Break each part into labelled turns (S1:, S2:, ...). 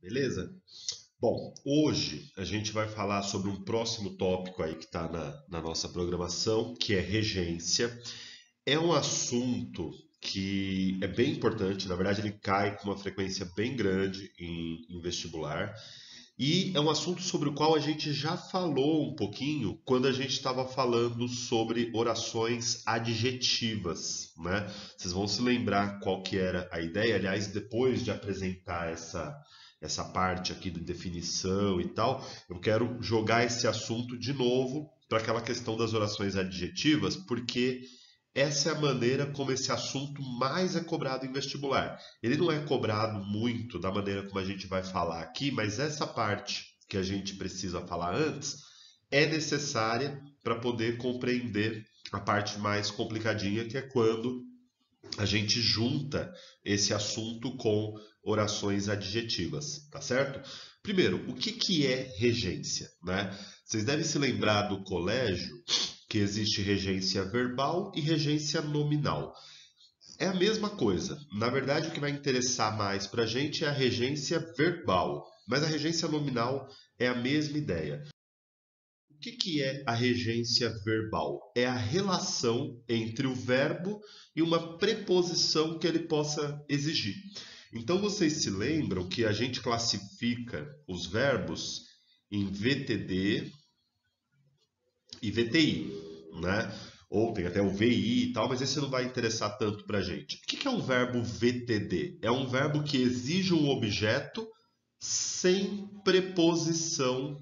S1: Beleza? Bom, hoje a gente vai falar sobre um próximo tópico aí que está na nossa programação, que é regência. É um assunto que é bem importante, na verdade ele cai com uma frequência bem grande em vestibular. E é um assunto sobre o qual a gente já falou um pouquinho quando a gente estava falando sobre orações adjetivas, né? Vocês vão se lembrar qual que era a ideia. Aliás, depois de apresentar essa parte aqui de definição e tal, eu quero jogar esse assunto de novo para aquela questão das orações adjetivas, porque essa é a maneira como esse assunto mais é cobrado em vestibular. Ele não é cobrado muito da maneira como a gente vai falar aqui, mas essa parte que a gente precisa falar antes é necessária para poder compreender a parte mais complicadinha, que é quando a gente junta esse assunto com orações adjetivas, tá certo? Primeiro, o que que é regência, né? Vocês devem se lembrar do colégio que existe regência verbal e regência nominal. É a mesma coisa. Na verdade, o que vai interessar mais para a gente é a regência verbal, mas a regência nominal é a mesma ideia. O que que é a regência verbal? É a relação entre o verbo e uma preposição que ele possa exigir. Então vocês se lembram que a gente classifica os verbos em VTD e VTI, né? Ou tem até o VI e tal, mas esse não vai interessar tanto para a gente. O que que é um verbo VTD? É um verbo que exige um objeto sem preposição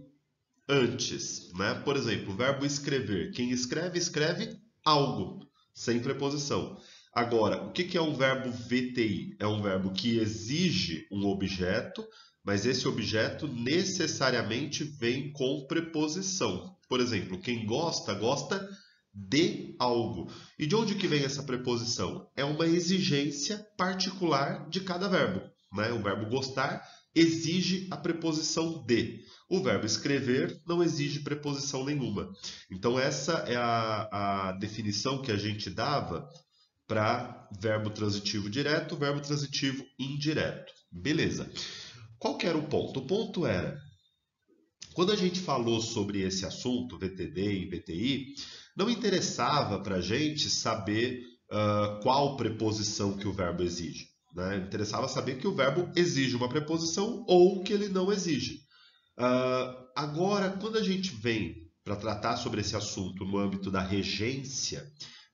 S1: antes, né? Por exemplo, o verbo escrever. Quem escreve, escreve algo, sem preposição. Agora, o que que é um verbo VTI? É um verbo que exige um objeto, mas esse objeto necessariamente vem com preposição. Por exemplo, quem gosta, gosta de algo. E de onde que vem essa preposição? É uma exigência particular de cada verbo, né? O verbo gostar exige a preposição de. O verbo escrever não exige preposição nenhuma. Então, essa é a definição que a gente dava para verbo transitivo direto, verbo transitivo indireto. Beleza. Qual que era o ponto? O ponto era, quando a gente falou sobre esse assunto, VTD e VTI, não interessava para a gente saber qual preposição que o verbo exige. Né? Interessava saber que o verbo exige uma preposição ou que ele não exige. Agora, quando a gente vem para tratar sobre esse assunto no âmbito da regência,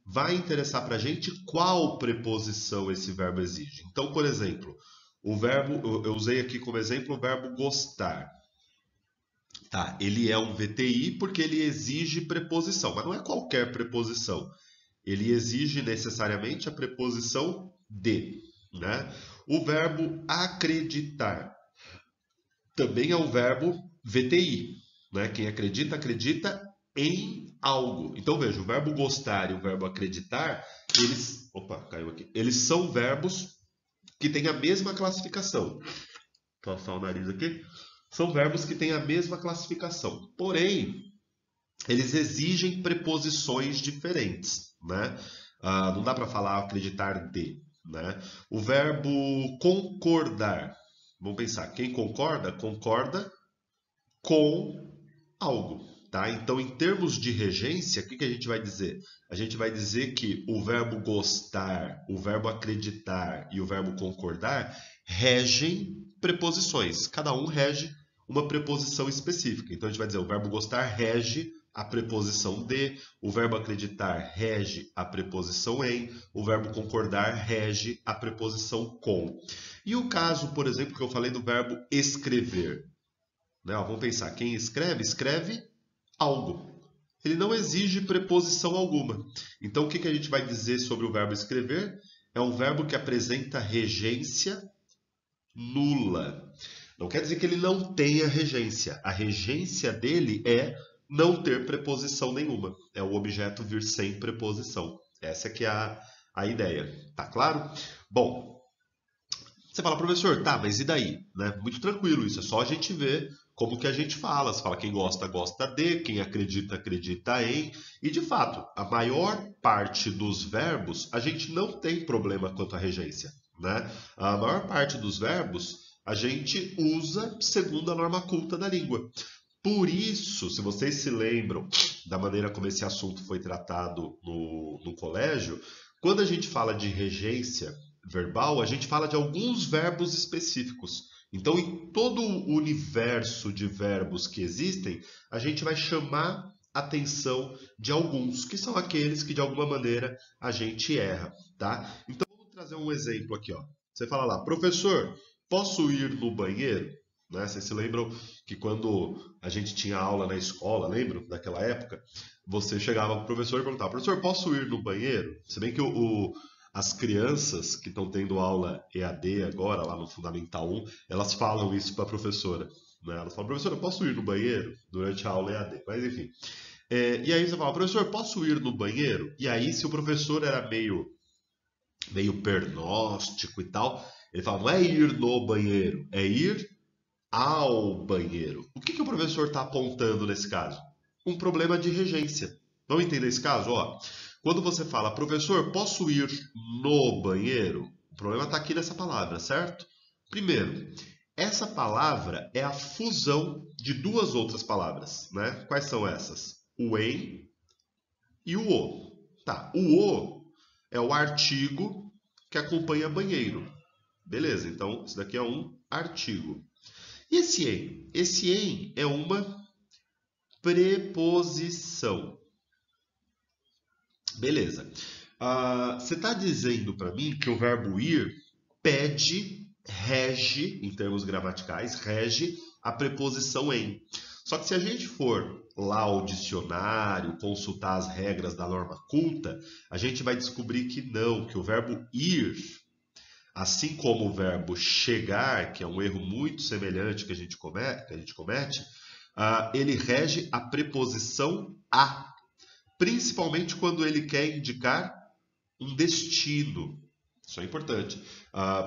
S1: vai interessar para a gente qual preposição esse verbo exige. Então, por exemplo, o verbo, eu usei aqui como exemplo o verbo gostar. Tá, ele é um VTI porque ele exige preposição, mas não é qualquer preposição. Ele exige necessariamente a preposição de, né? O verbo acreditar também é um verbo VTI, né? Quem acredita, acredita em algo. Então veja, o verbo gostar e o verbo acreditar, eles, opa, caiu aqui. Eles são verbos que têm a mesma classificação. Vou passar o nariz aqui. São verbos que têm a mesma classificação. Porém, eles exigem preposições diferentes, né? Não dá para falar acreditar de, né? O verbo concordar. Vamos pensar, quem concorda, concorda com algo, tá? Então, em termos de regência, o que que a gente vai dizer? A gente vai dizer que o verbo gostar, o verbo acreditar e o verbo concordar regem preposições. Cada um rege uma preposição específica. Então, a gente vai dizer o verbo gostar rege a preposição de, o verbo acreditar rege a preposição em, o verbo concordar rege a preposição com. E o caso, por exemplo, que eu falei do verbo escrever, né? Ó, vamos pensar, quem escreve, escreve algo. Ele não exige preposição alguma. Então, o que que a gente vai dizer sobre o verbo escrever? É um verbo que apresenta regência nula. Não quer dizer que ele não tenha regência. A regência dele é não ter preposição nenhuma. É o objeto vir sem preposição. Essa que é a ideia. Tá claro? Bom, você fala, professor, tá, mas e daí? Né? Muito tranquilo isso, é só a gente ver como que a gente fala. Você fala quem gosta, gosta de, quem acredita, acredita em. E de fato, a maior parte dos verbos, a gente não tem problema quanto à regência. Né? A maior parte dos verbos, a gente usa segundo a norma culta da língua. Por isso, se vocês se lembram da maneira como esse assunto foi tratado no colégio, quando a gente fala de regência verbal, a gente fala de alguns verbos específicos. Então, em todo o universo de verbos que existem, a gente vai chamar atenção de alguns, que são aqueles que de alguma maneira a gente erra, tá? Então, vamos trazer um exemplo aqui, ó. Você fala lá, professor, posso ir no banheiro? Né? Vocês se lembram que quando a gente tinha aula na escola, lembram daquela época? Você chegava para o professor e perguntava, professor, posso ir no banheiro? Se bem que as crianças que estão tendo aula EAD agora, lá no Fundamental 1, elas falam isso para a professora. Né? Elas falam, professora, posso ir no banheiro? Durante a aula EAD. Mas enfim. E aí você fala, professor, posso ir no banheiro? E aí, se o professor era meio pernóstico e tal, ele fala, não é ir no banheiro, é ir ao banheiro. O que o professor está apontando nesse caso? Um problema de regência. Vamos entender esse caso? Ó, quando você fala, professor, posso ir no banheiro? O problema está aqui nessa palavra, certo? Primeiro, essa palavra é a fusão de duas outras palavras, né? Quais são essas? O em e o o. Tá, o é o artigo que acompanha banheiro. Beleza, então isso daqui é um artigo. E esse em? Esse em é uma preposição. Beleza. Você está dizendo para mim que o verbo ir pede, rege, em termos gramaticais, rege a preposição em. Só que se a gente for lá ao dicionário, consultar as regras da norma culta, a gente vai descobrir que não, que o verbo ir, assim como o verbo chegar, que é um erro muito semelhante que a gente comete, ele rege a preposição a, principalmente quando ele quer indicar um destino. Isso é importante,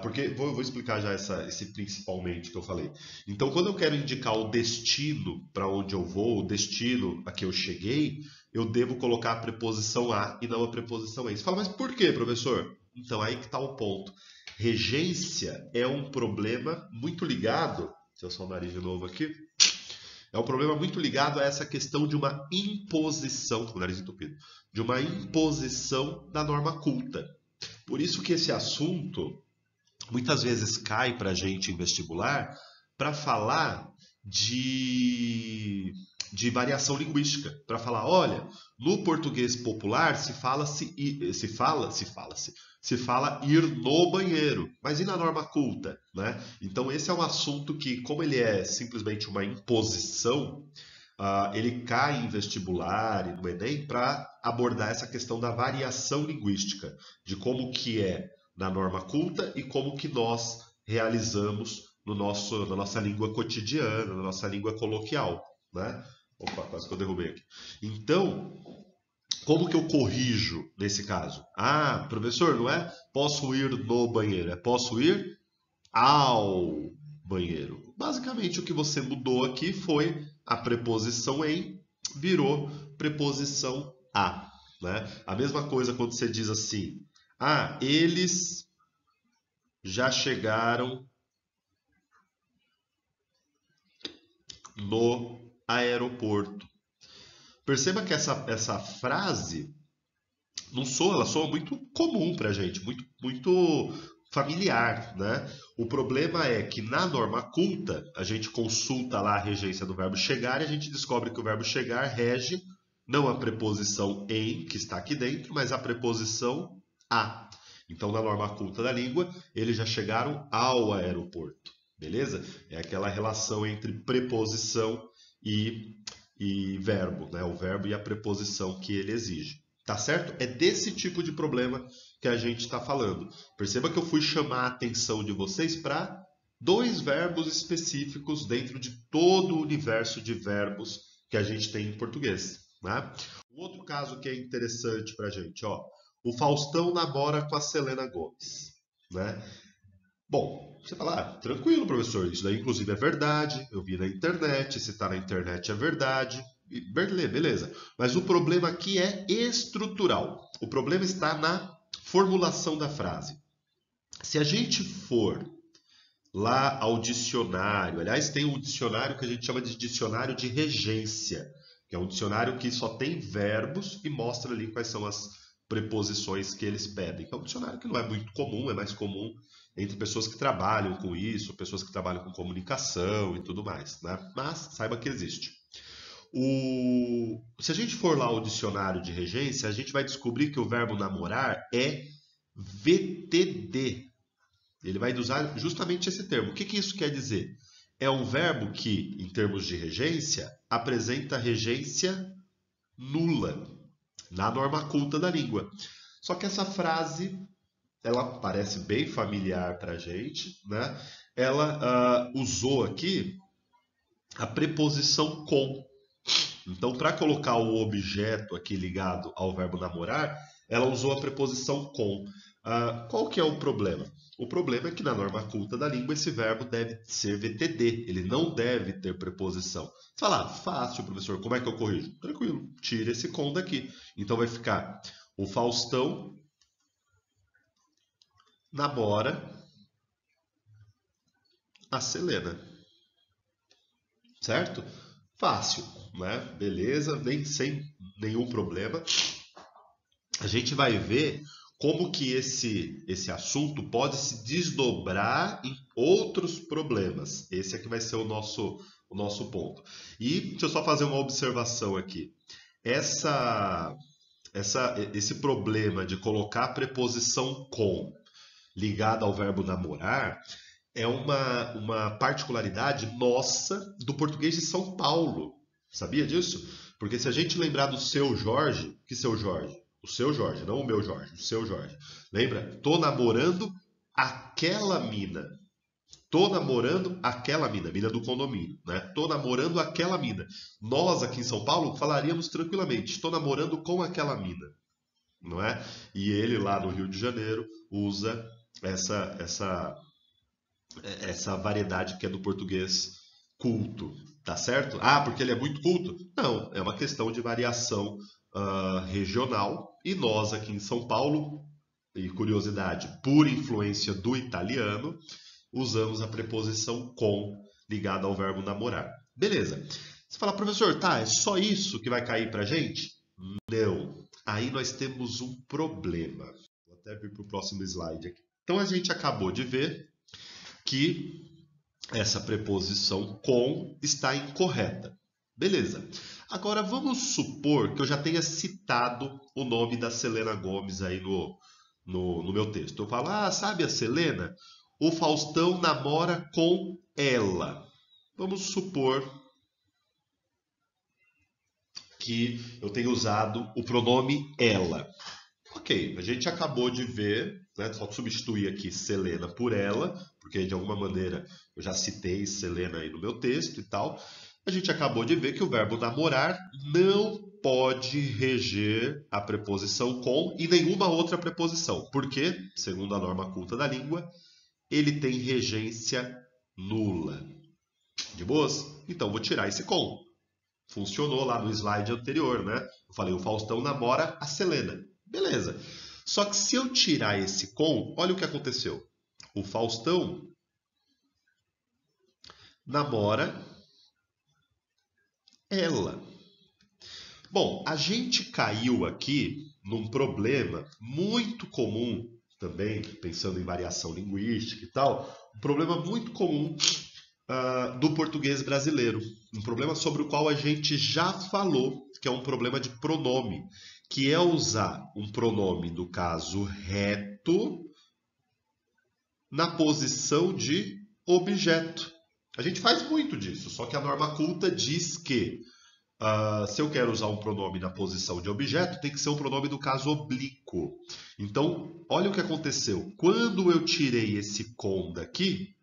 S1: porque vou explicar já esse principalmente que eu falei. Então, quando eu quero indicar o destino para onde eu vou, o destino a que eu cheguei, eu devo colocar a preposição a e não a preposição em. Você fala, mas por quê, professor? Então, aí que está o ponto. Regência é um problema muito ligado, se eu só o nariz de novo aqui, é um problema muito ligado a essa questão de uma imposição, com o nariz entupido, de uma imposição da norma culta. Por isso que esse assunto muitas vezes cai para a gente em vestibular para falar de variação linguística. Para falar, olha, no português popular se fala ir no banheiro, mas e na norma culta? Né? Então esse é um assunto que, como ele é simplesmente uma imposição, ele cai em vestibular e no Enem para abordar essa questão da variação linguística, de como que é na norma culta e como que nós realizamos na nossa língua cotidiana, na nossa língua coloquial. Né? Opa, quase que eu derrubei aqui. Então, como que eu corrijo nesse caso? Professor, não é posso ir no banheiro, é posso ir ao banheiro. Basicamente, o que você mudou aqui foi a preposição em virou preposição a. Né? A mesma coisa quando você diz assim, eles já chegaram no aeroporto. Perceba que essa frase ela soa muito comum para a gente, muito familiar, né? O problema é que na norma culta, a gente consulta lá a regência do verbo chegar e a gente descobre que o verbo chegar rege não a preposição em, que está aqui dentro, mas a preposição a. Então, na norma culta da língua, eles já chegaram ao aeroporto, beleza? É aquela relação entre preposição e verbo, né? O verbo e a preposição que ele exige. Tá certo? É desse tipo de problema que a gente está falando. Perceba que eu fui chamar a atenção de vocês para dois verbos específicos dentro de todo o universo de verbos que a gente tem em português. Né? Um outro caso que é interessante para a gente, ó, o Faustão namora com a Selena Gomez. Né? Bom, você fala, tranquilo, professor, isso daí inclusive é verdade, eu vi na internet, se está na internet é verdade. Beleza. Mas o problema aqui é estrutural. O problema está na formulação da frase. Se a gente for lá ao dicionário. Aliás, tem um dicionário que a gente chama de dicionário de regência, que é um dicionário que só tem verbos e mostra ali quais são as preposições que eles pedem. É um dicionário que não é muito comum, é mais comum entre pessoas que trabalham com isso, pessoas que trabalham com comunicação e tudo mais, né? Mas saiba que existe. Se a gente for lá ao dicionário de regência, a gente vai descobrir que o verbo namorar é VTD. Ele vai usar justamente esse termo. O que isso quer dizer? É um verbo que, em termos de regência, apresenta regência nula na norma culta da língua. Só que essa frase, ela parece bem familiar para a gente, né? Ela usou aqui a preposição com. Então, para colocar o objeto aqui ligado ao verbo namorar, ela usou a preposição com. Qual que é o problema? O problema é que na norma culta da língua esse verbo deve ser VTD, ele não deve ter preposição. Você fala, fácil, professor, como é que eu corrijo? Tranquilo, tira esse com daqui. Então vai ficar: o Faustão namora a Selena. Certo? Fácil, né? Beleza, nem sem nenhum problema. A gente vai ver como que esse assunto pode se desdobrar em outros problemas. Esse aqui vai ser o nosso ponto. E deixa eu só fazer uma observação aqui. Essa, esse problema de colocar a preposição com ligada ao verbo namorar é uma particularidade nossa do português de São Paulo. Sabia disso? Porque se a gente lembrar do seu Jorge, que seu Jorge? O seu Jorge, não o meu Jorge, o seu Jorge. Lembra? Tô namorando aquela mina. Tô namorando aquela mina, mina do condomínio, né? Tô namorando aquela mina. Nós aqui em São Paulo falaríamos tranquilamente, estou namorando com aquela mina, não é? E ele lá no Rio de Janeiro usa essa variedade que é do português culto, tá certo? Ah, porque ele é muito culto? Não, é uma questão de variação regional e nós aqui em São Paulo, e curiosidade, por influência do italiano, usamos a preposição com ligada ao verbo namorar. Beleza. Você fala, professor, tá, é só isso que vai cair pra gente? Não. Aí nós temos um problema. Vou até vir para o próximo slide aqui. Então a gente acabou de ver que essa preposição com está incorreta. Beleza. Agora vamos supor que eu já tenha citado o nome da Selena Gomez aí no meu texto. Eu falo, sabe a Selena? O Faustão namora com ela. Vamos supor que eu tenha usado o pronome ela. Ok, a gente acabou de ver, né, só substituir aqui Selena por ela, porque de alguma maneira eu já citei Selena aí no meu texto e tal. A gente acabou de ver que o verbo namorar não pode reger a preposição com e nenhuma outra preposição. Porque, segundo a norma culta da língua, ele tem regência nula. De boas? Então vou tirar esse com. Funcionou lá no slide anterior, né? Eu falei, o Faustão namora a Selena. Beleza. Só que se eu tirar esse com, olha o que aconteceu. O Faustão namora ela. Bom, a gente caiu aqui num problema muito comum também, pensando em variação linguística e tal, um problema muito comum do português brasileiro. Um problema sobre o qual a gente já falou, que é um problema de pronome, que é usar um pronome, no caso reto, na posição de objeto. A gente faz muito disso, só que a norma culta diz que se eu quero usar um pronome na posição de objeto, tem que ser um pronome do caso oblíquo. Então, olha o que aconteceu. Quando eu tirei esse com daqui,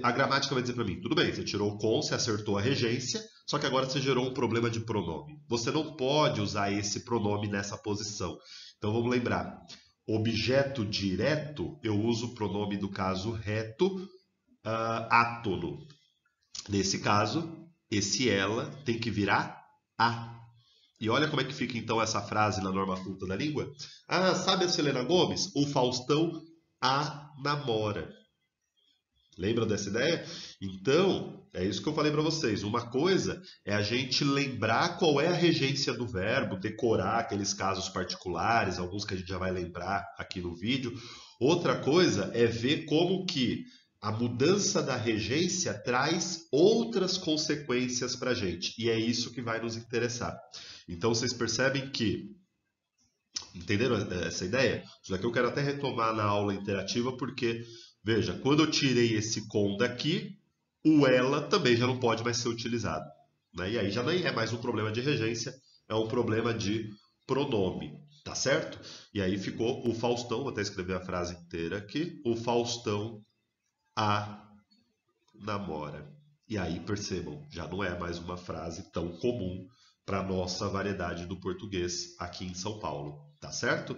S1: a gramática vai dizer para mim, tudo bem, você tirou o com, você acertou a regência, só que agora você gerou um problema de pronome. Você não pode usar esse pronome nessa posição. Então vamos lembrar, objeto direto, eu uso o pronome do caso reto, átono. Nesse caso, esse ela tem que virar a. E olha como é que fica então essa frase na norma culta da língua. Sabe a Selena Gomez? O Faustão a namora. Lembra dessa ideia? Então, é isso que eu falei para vocês. Uma coisa é a gente lembrar qual é a regência do verbo, decorar aqueles casos particulares, alguns que a gente já vai lembrar aqui no vídeo. Outra coisa é ver como que a mudança da regência traz outras consequências para a gente. E é isso que vai nos interessar. Então, vocês percebem que entenderam essa ideia? Isso daqui eu quero até retomar na aula interativa, porque, veja, quando eu tirei esse com daqui, o ela também já não pode mais ser utilizado. Né? E aí já nem é mais um problema de regência, é um problema de pronome. Tá certo? E aí ficou o Faustão, vou até escrever a frase inteira aqui. O Faustão a namora. E aí percebam, já não é mais uma frase tão comum para a nossa variedade do português aqui em São Paulo. Tá certo?